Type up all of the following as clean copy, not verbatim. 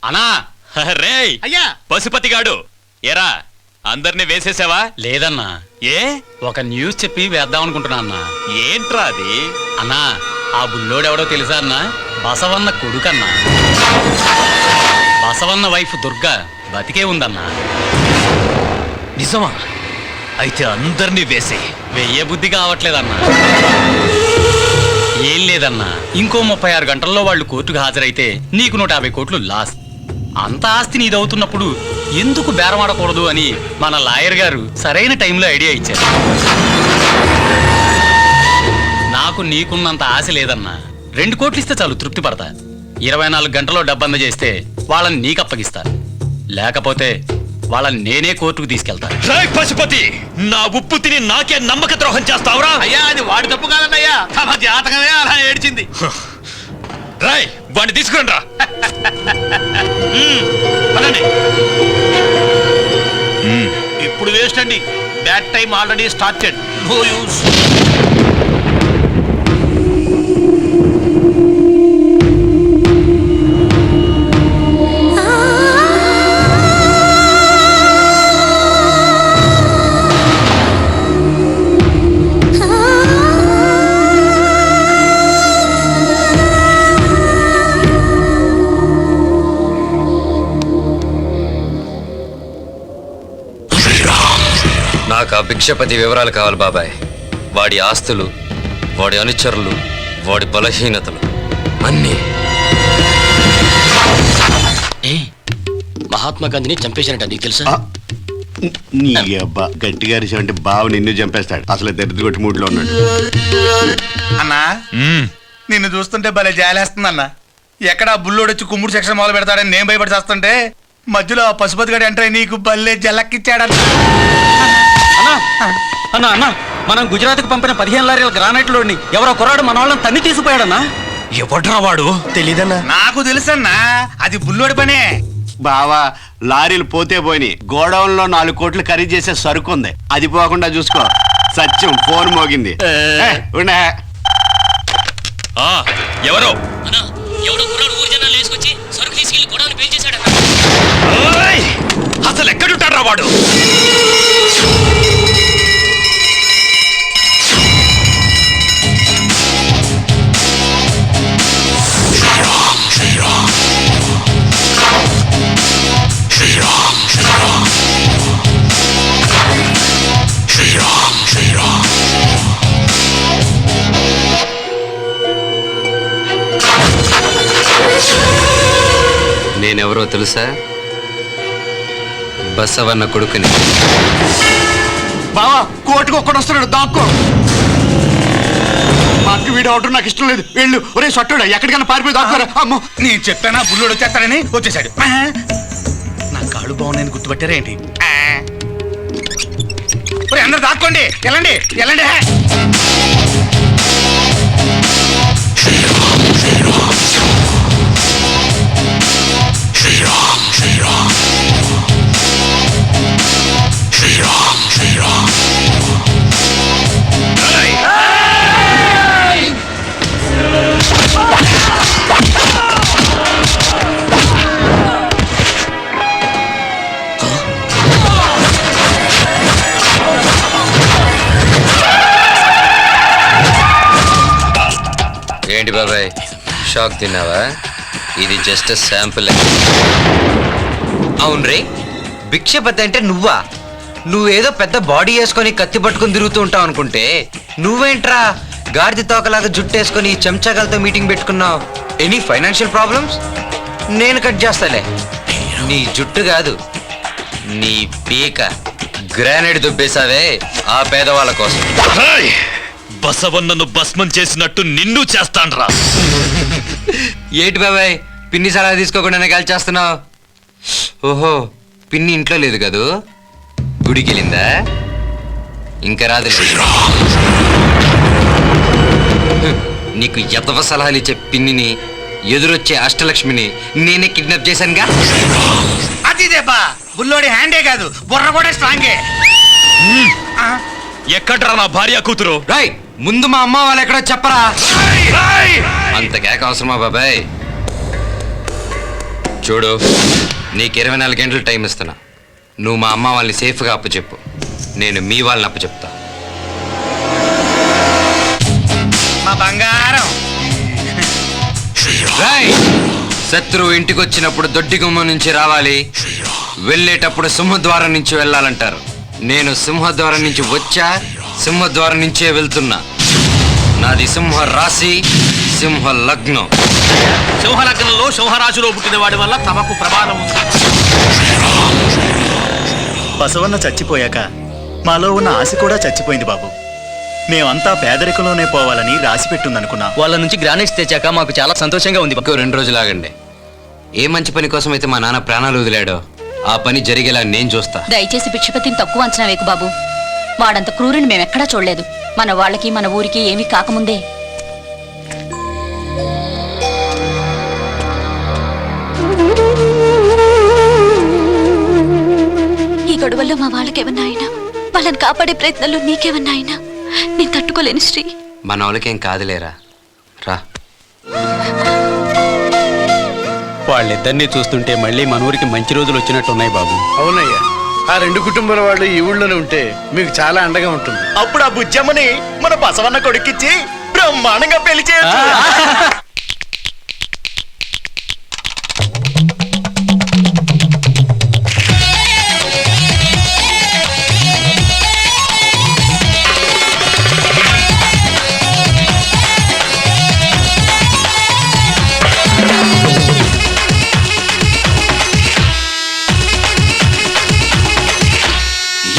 అనా రేయ్ అయ్యా పశుపతిగాడు ఎరా అందరినీ వేసేసావా? లేదన్నా, ఏ ఒక న్యూస్ చెప్పి వేద్దాం అనుకుంటున్నా అన్నా. ఏంట్రా అది? అన్నా, ఆ బుల్లోడెవడో తెలుసా అన్నా? బసవన్న కొడుకన్నా. బసవన్న వైఫ్ దుర్గా బతికే ఉందన్నా. నిజమా? అయితే అందరినీ వేసే. వెయ్యే బుద్ధి కావట్లేదన్నా. ఏం లేదన్నా, ఇంకో 36 గంటల్లో వాళ్ళు కోర్టుకు హాజరైతే నీకు 150 కోట్లు లాస్. అంత ఆస్తి నీదవుతున్నప్పుడు ఎందుకు బేరమాడకూడదు అని మన లాయర్ గారు సరైన టైంలో ఐడియా ఇచ్చారు. నాకు నీకున్నంత ఆశ లేదన్నా. 2 కోట్లు ఇస్తే చాలు, తృప్తి పడతా. 24 గంటల్లో డబ్బంద చేస్తే వాళ్ళని నీకు అప్పగిస్తా, లేకపోతే వాళ్ళని నేనే కోర్టుకు తీసుకెళ్తా. పశుపతి, నా ఉప్పు తిని నాకే నమ్మక ద్రోహం చేస్తావురా? అయ్యా అది వాడి తప్పు కాదన్నయ్యా, తమ జాతకమే అలా ఏడ్చింది. రాయ్ వాడిని తీసుకురండి రా. ఇప్పుడు వేస్ట్ అండి, bad time already started, no use. నాకు ఆ భిక్షపతి వివరాలు కావాలి బాబాయ్. వాడి ఆస్తులు, వాడి అనుచరులు, వాడి బలహీనతలు అన్నీ. మహాత్మా గాంధీని చంపేశారంట, నీకు తెలుసా? నీ అబ్బా గట్టిగా అరిచావంటే బావ నిన్ను చంపేస్తాడు. అసలు దరిద్ర కొట్టి మూడ్లో ఉన్నాడు. అన్నా నిన్ను చూస్తుంటే భలే జాలేస్తుంది అన్న. ఎక్కడ బుల్లోడు వచ్చి కుమ్ముడు సెక్షన్ మొదలు పెడతాడని నేను భయపడి చేస్తుంటే మధ్యలో ఆ పశుపతి గడి ఎంటర్ నీకు భలే జలక్కిచ్చాడన్న. అన్నా అన్నా, మనం గుజరాత్కి పంపిన 15 లారీల గ్రానైట్ లోడ్ని ఎవరో కుర్రాడు మన వాళ్ళని తన్ని తీసుకుపోయాడన్నా. ఎవడ్రా వాడు? తెలీదన్నా. నాకు తెలుసన్నా, అది బుల్లోడి పనే. బావా లారీలు పోతే పోయి గోడౌన్ లో 4 కోట్లు ఖరీదు చేసే సరుకు ఉంది, అది పోకుండా చూసుకో. సత్యం ఫోన్ మోగింది. ఉండే ఎవరో అసలు ఎక్కడుంటాడ్రా వాడు? నేనెవరో తెలుసా? బసవన్న కొడుకుని. బావా కోర్టుకు ఒక్కడు వస్తున్నాడు, దాక్కో. మా అక్క వీడియో అవటం నాకు ఇష్టం లేదు. వెళ్ళు. ఒరే సొట్టుడా, ఎక్కడికైనా పారిపోయి దాక్కోరా. అమ్మో, నేను చెప్పానా బుల్లోడు వచ్చేస్తాడని? వచ్చేసాడు. నా కాళ్ళు బాగున్నాయని గుర్తుపట్టారా ఏంటి? అందరు దాక్కోండి, వెళ్ళండి వెళ్ళండి. ఏంటి బాబాయ్, షాక్ తిన్నావా? ఇది జస్ట్ శాంపుల్. అవును రే, భిక్షపతి అంటే నువ్వా? నువ్వేదో పెద్ద బాడీ వేసుకొని కత్తి పట్టుకుని తిరుగుతూ ఉంటావు అనుకుంటే, నువ్వేంట్రా గాడిద తోకలాగా జుట్టేసుకొని చెంచాగలతో మీటింగ్ పెట్టుకున్నావు? Any financial problems? నేను కట్ చేస్తాలే. నీ జుట్టు కాదు, నీ పీక గ్రానైట్ దుబ్బేసావే ఆ పేదవాళ్ళ కోసం. బసవన్నను భస్మం చేసినట్టు నిన్ను చేస్తాన్రా. ఏంటి బాబాయ్, పిన్ని సలహా తీసుకోకుండానే కాల్చేస్తున్నావు? ఓహో, పిన్ని ఇంట్లో లేదు కదూ, గుడికి వెళ్ళిందా? ఇంకా రాదు. నీకు ఎదవ సలహాలు ఇచ్చే పిన్నిని, ఎదురొచ్చే అష్టలక్ష్మిని నేనే కిడ్నాప్ చేశానుగా. అది దేబా బుల్లోడి హ్యాండే కాదు, బుర్ర కూడా స్ట్రాంగే. ఎక్కడ్రా నా భార్య కూతురు? రాయ్, ముందు మా అమ్మ వాళ్ళు ఎక్కడో చెప్పరా. అంత కేక అవసరమా బాబాయ్? చూడు, నీకు 24 గంటలు టైం ఇస్తున్నా. నువ్వు మా అమ్మ వాళ్ళని సేఫ్గా అప్పచెప్పు, నేను మీ వాళ్ళని అప్పచెప్తా. మా బంగారం. శత్రువు ఇంటికి వచ్చినప్పుడు దొడ్డి గుమ్మం నుంచి రావాలి, వెళ్ళేటప్పుడు సింహద్వారం నుంచి వెళ్ళాలంటారు. నేను సింహద్వారం నుంచి వచ్చా, సింహద్వారం నుంచే వెళ్తున్నా. నాది సింహ రాశి, సింహ లగ్నం. సింహలగ్నంలో సింహరాశిలో పుట్టిన వాడి వల్ల తమకు ప్రమాదం ఉంది. బసవన్న చచ్చిపోయాక మాలో ఉన్న ఆశ కూడా చచ్చిపోయింది బాబు. మేమంతా పేదరికంలోనే పోవాలని రాసి పెట్టుందనుకున్నా. వాళ్ళ నుంచి గ్రానైట్స్ తెచ్చాక మాకు చాలా సంతోషంగా ఉంది. ఇంకో 2 రోజులు ఆగండి. ఏ మంచి పని కోసం అయితే మా నాన్న ప్రాణాలు వదిలాడో ఆ పని జరిగేలా నేను చూస్తా. దయచేసి భిక్షపతిని తక్కువ అంచనా వేకు బాబు. వాడంత క్రూరుని మేమెక్కడా చూడలేదు. మన వాళ్ళకి మన ఊరికి ఏమీ కాకముందే ఈ గొడవల్లో మా వాళ్ళకేమన్నా అయినా, వాళ్ళని కాపాడే ప్రయత్నంలో నీకేమన్నా అయినా నేను తట్టుకోలేను శ్రీ. మన వాళ్ళకేం కాదులేరా, రా. వాళ్ళిద్దరినీ చూస్తుంటే మళ్ళీ మన ఊరికి మంచి రోజులు వచ్చినట్టున్నాయి బాబు. అవునయ్యా, ఆ 2 కుటుంబాల వాళ్ళు ఈ ఊళ్ళోనే ఉంటే మీకు చాలా అండగా ఉంటుంది. అప్పుడు ఆ బుజ్జమ్మని మన బసవన్న కొడుకిచ్చి బ్రహ్మాండంగా పెళ్లి చేయొచ్చు.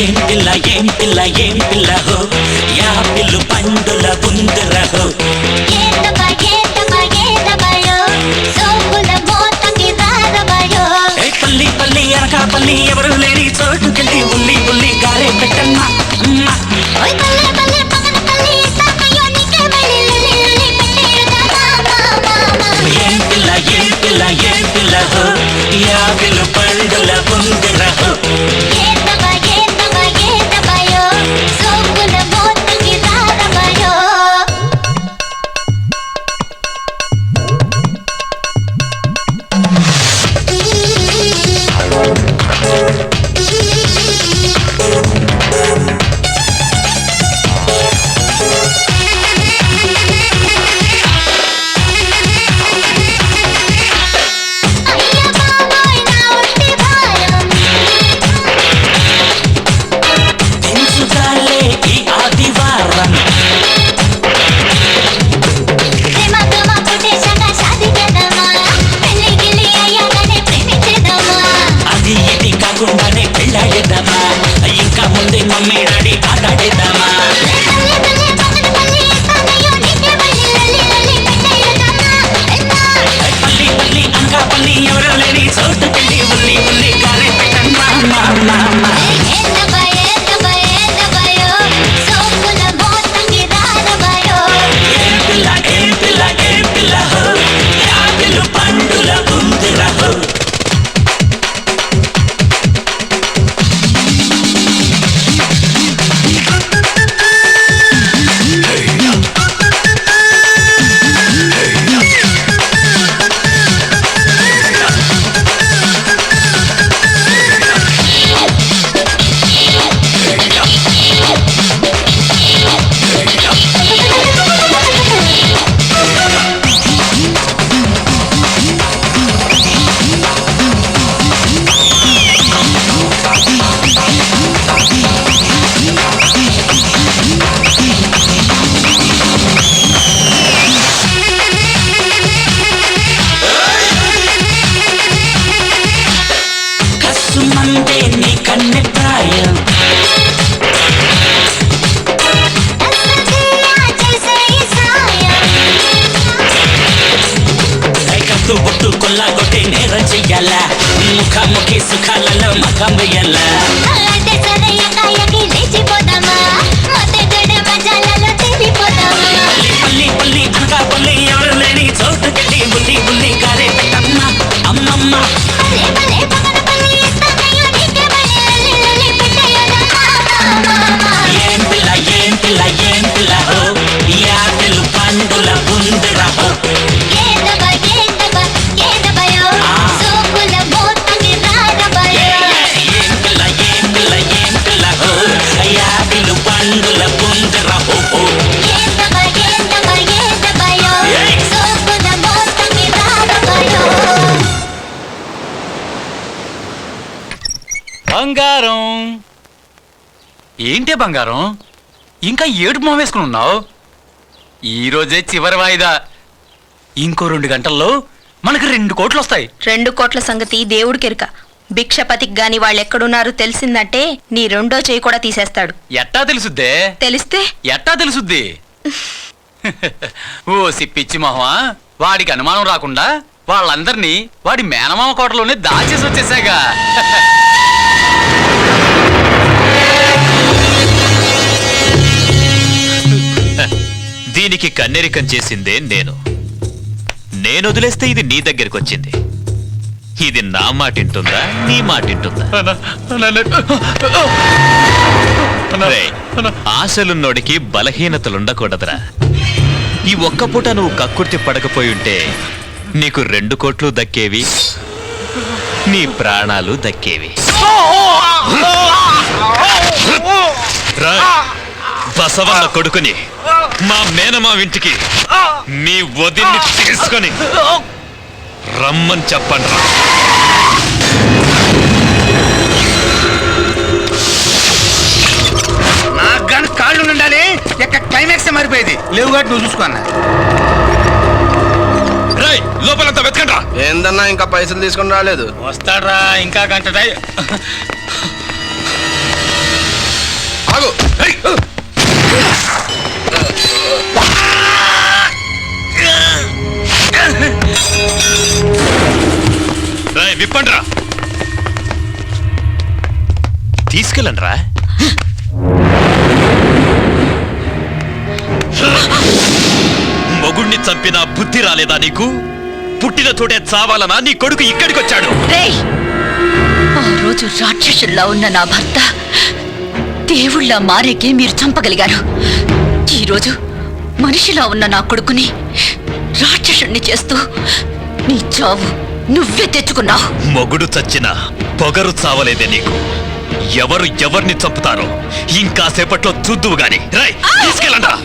ఏం పిల్ల ఏం పిల్ల ఏం పిల్ల హో, యా పిల్లు పండుల బుందుర హో. పల్లి పల్లి అనకాపల్లి ఎవరు లేని చోటుకెళ్ళి ఉల్లి ఉల్లి గారే పెట్టమ్మా. ఏం పిల్ల ఏం పిల్ల ఏం పిల్ల హో, యా పిల్లు పండుల బుందుర హో. ఇంకా ముందే మమ్మీ డాడీ ఆటాడేద్దామా. పల్లి పల్లి అనకాపల్లి ఎవరు లేని చోటుకెళ్ళి ఉల్లి ఉల్లి గారే పెట్టమ్మా. ఏం పిల్ల ఏం పిల్ల ఏం పిల్ల హో, యాపిలు పండుల బుందుర హో. కసుమందే నీ కన్నె ప్రాయం, కత్తు బొట్టు కొల్లాగొట్టి నేరం చెయ్యాల, ముఖాముఖి సుఖాలలో మఖం వెయ్యాల. పల్లి పల్లి అనకాపల్లి ఎవరు లేని చోటుకెళ్ళి బుల్లి బుల్లి గారే పెట్టమ్మా. అమ్మమ్మ ఏం పిల్ల ఏం పిల్ల ఏం పిల్ల హో, యాపిలు పండుల బుందుర హో. బంగారం ఏంటే బంగారం ఇంకా ఏడు మొహం వేసుకుని ఉన్నావు? ఈరోజే చివరి వాయిదా. ఇంకో 2 గంటల్లో మనకి 2 కోట్లు వస్తాయి. 2 కోట్ల సంగతి దేవుడికెరుక. భిక్షపతికి గాని వాళ్ళెక్కడున్నారో తెలిసిందంటే నీ 2వ చేయి కూడా తీసేస్తాడు. ఎట్టా తెలుసుద్దే? తెలిస్తే ఎట్టా తెలుసుద్ది? ఓ సిప్పిచ్చి మొహమా, వాడికి అనుమానం రాకుండా వాళ్ళందరినీ వాడి మేనమామ కోటలోనే దాచేసి వచ్చేసాగా. దీనికి కన్నెరికం చేసిందే నేను వదిలేస్తే ఇది నీ దగ్గరికి వచ్చింది. ఇది నా మాటింటుందా నీ మాటింటుందా? రేయ్, ఆశలున్నోడికి బలహీనతలుండకూడదురా. ఈ ఒక్క పూట నువ్వు కక్కుర్తి పడకపోయి ఉంటే నీకు 2 కోట్లు దక్కేవి, నీ ప్రాణాలు దక్కేవి. రా, బసవన్న కొడుకుని మా మేనమా ఇంటికి మీ వదిన్ని తీసుకొని రమ్మని చెప్పండి రా. నాకు గాని కాళ్ళు ఉండాలి. క్లైమాక్స్ మారిపోయేది. లేవు కాబట్టి నువ్వు చూసుకున్నా. రేయ్, లోపలంతా వెతకండి రా. ఏందన్నా ఇంకా పైసలు తీసుకుని రాలేదు? వస్తాడ్రా, ఇంకా గంట టైం. ఆగు. రేయ్, విప్పండి రా. తీసుకెళ్ళండి రా. మొగుణ్ణి చంపినా బుద్ధి రాలేదా నీకు? పుట్టిన తోటే చావాలనా నీ కొడుకు ఇక్కడికి వచ్చాడు? రేయ్, ఆ రోజు రాక్షసుల్లా ఉన్న నా భర్త దేవుళ్ళ మారేకే మీరు చంపగలిగారు. ఈరోజు మనిషిలా ఉన్న నా కొడుకుని రాక్షసుణ్ణి చేస్తూ నీ చావు నువ్వే తెచ్చుకున్నావు. మొగుడు చచ్చినా పొగరు చావలేదే నీకు. ఎవరు ఎవరిని చంపుతారో ఇంకాసేపట్లో చూద్దువు గాని. రేయ్, తీసుకెళ్ళండి రా.